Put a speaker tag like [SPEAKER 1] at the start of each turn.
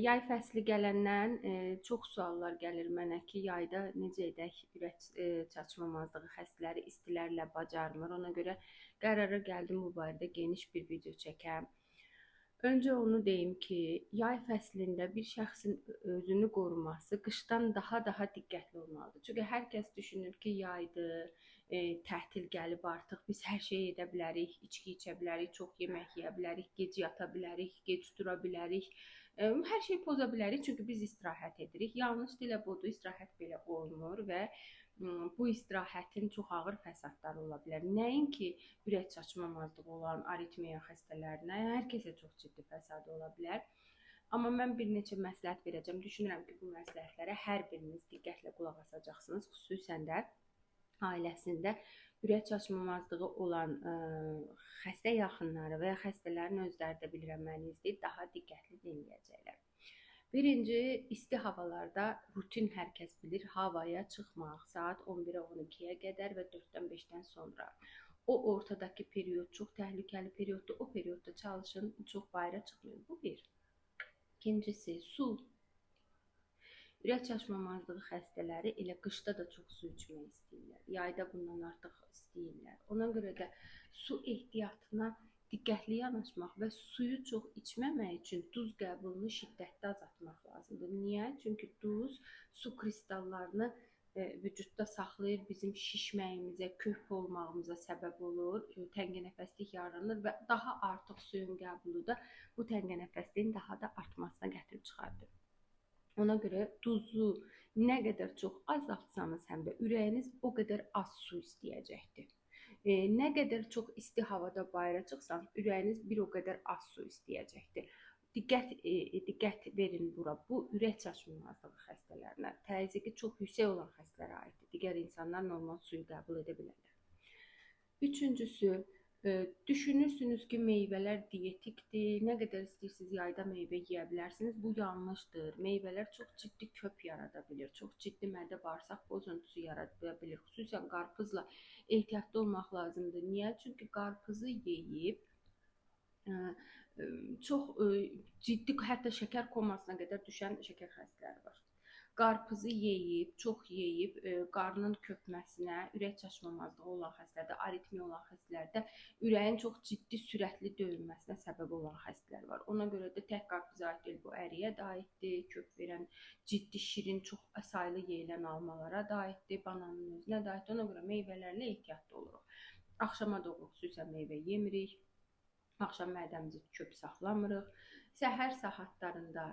[SPEAKER 1] Yay fəsli gələndən çox suallar gəlir mənə ki, yayda necə edək ürək çatışmamazlığı xəstələri istilərlə bacarmır. Ona görə qərara gəldim bu barədə geniş bir video çəkəm. Öncə onu deyim ki, yay fəslində bir şəxsin özünü qoruması qışdan daha diqqətli olmalıdır. Çünki hər kəs düşünür ki, yaydır, tətil gəlib artıq biz hər şey edə bilərik, içki içə bilərik, çox yemək yeyə bilərik, gec yata bilərik, gec dura bilərik. Hər şey poza bilərik çünki biz istirahət edirik. Yanlış dilə budur, istirahət belə olmur və bu istirahətin çox ağır fəsadları ola bilər. Nəinki ürək çatışmamazlığı olan aritmiya xəstələrinə, hər kəsə çox ciddi fəsadı ola bilər. Amma mən bir neçə məsləhət verəcəm. Düşünürəm ki, bu məsləhətlərə hər biriniz diqqətlə qulaq asacaqsınız, xüsusən də ailəsində ürək çatışmamazlığı olan xəstə yaxınları və ya xəstələrin özləri də bilirəm məni izləyib daha diqqətli dinləyəcəklər. Birinci, isti havalarda rutin hər kəs bilir, havaya çıxmaq saat 11-ə 12-yə qədər və 4-dən 5-dən sonra. O ortadakı period çox təhlükəli perioddur. O periodda çalışın, çox bayıra çıxmayın. Bu bir. İkincisi, su. Ürək çatışmamazlığı xəstələri elə qışda da çox su içmək istəyirlər. Yayda bundan artıq istəyirlər. Ona görə də su ehtiyatına diqqətli yanaşmaq və suyu çox içməmək üçün duz qəbulunu şiddətli azaltmaq lazımdır. Niyə? Çünki duz su kristallarını vücudda saxlayır, bizim şişməyimizə, köp olmağımıza səbəb olur, təngənəfəslik yaranır və daha artıq suyun qəbulu da bu təngənəfəsliyin daha da artmasına gətirib çıxardır. Ona görə duzu nə qədər çox azaltsanız, həm də ürəyiniz o qədər az su istəyəcəkdir. Nə qədər çox isti havada bayıra çıxsanız, ürəyiniz bir o qədər az su istəyəcəkdir. Diqqət verin bura. Bu ürək çatışmamazlığı xəstələrinə, təzyiqi çox yüksək olan xəstələrə aiddir. Digər insanlar normal suyu qəbul edə bilərlər. Üçüncüsü, düşünürsünüz ki, meyvələr dietikdir, nə qədər istəyirsiniz yayda meyvə yeyə bilərsiniz. Bu yanlışdır. Meyvələr çox ciddi köp yarada bilir, çox ciddi mədə bağırsaq pozuntusu yarada bilir. Xüsusən qarpızla ehtiyatlı olmaq lazımdır. Niyə? Çünki qarpızı yeyib çox ciddi, hətta şəkər komasına qədər düşən şəkər xəstələri var. Qarpızı yeyib, çox yeyib, qarnın köpməsinə, ürək çatışmamazlığı olan xəstələrdə, aritmiya olan xəstələrdə ürəyin çox ciddi, sürətli döyülməsinə səbəb olan xəstələr var. Ona görə də tək qarpıza aid deyil, bu əriyə də aiddir, köp verən, ciddi, şirin, çox saylı yeyilən almalara da aiddir, bananın özünə də aiddir. Ona görə meyvələrlə ehtiyatlı oluruq. Axşama doğru xüsusən meyvə yemirik, axşam mədəmizi köp saxlamırıq. Səhər saatlarında